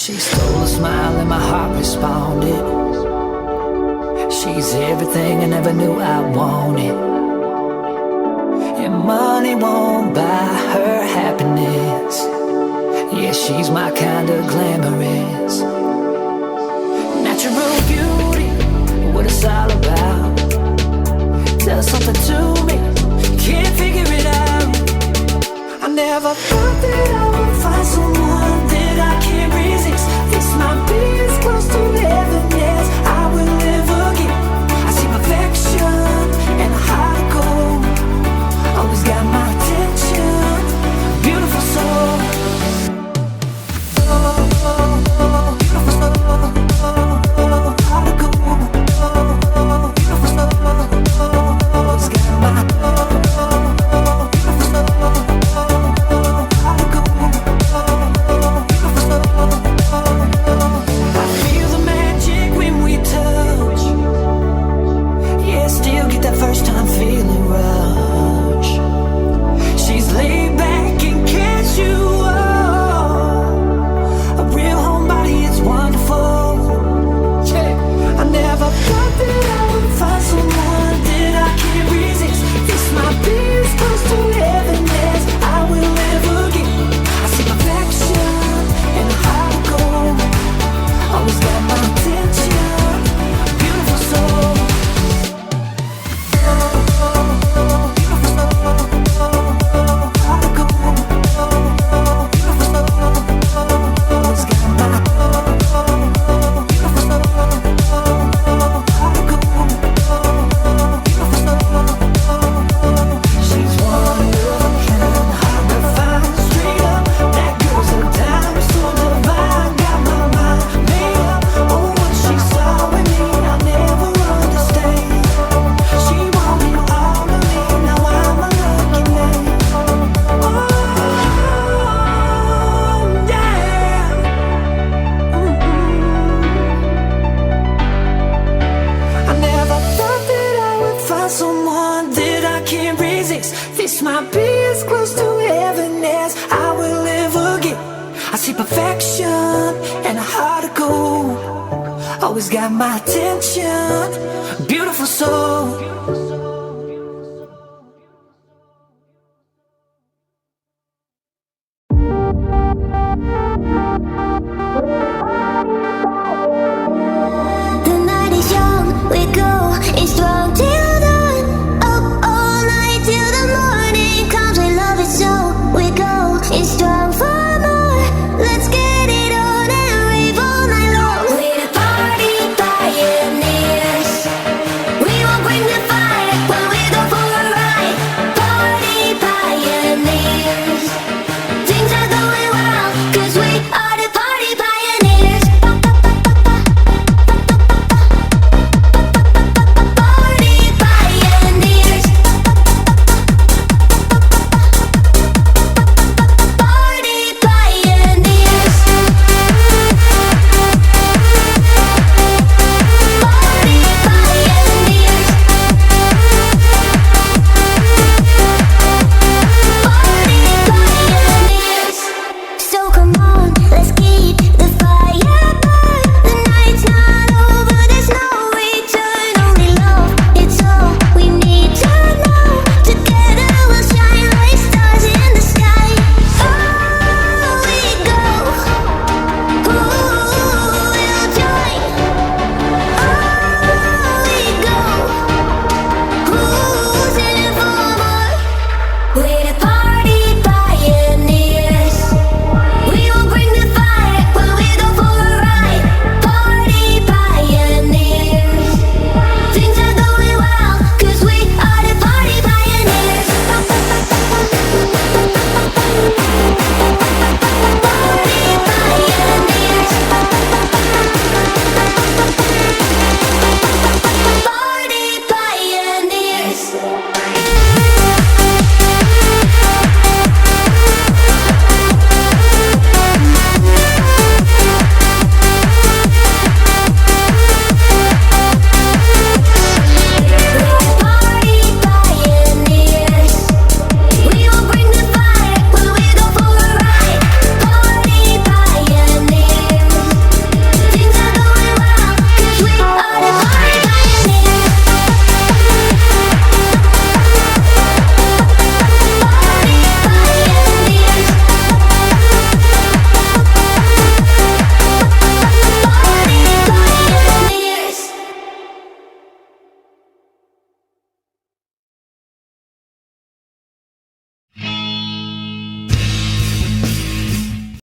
She stole a smile and my heart responded. She's everything I never knew I wanted. And money won't buy her happiness. Yeah, she's my kind of glamorous. Natural beauty, what it's all about. Does something to me, can't figure it out. I never thought that I would find someone that I can't resist. This might be as close to heaven as I will ever get. I see perfection and a heart of gold. Always got my attention, beautiful soul. Always got my attention, beautiful soul.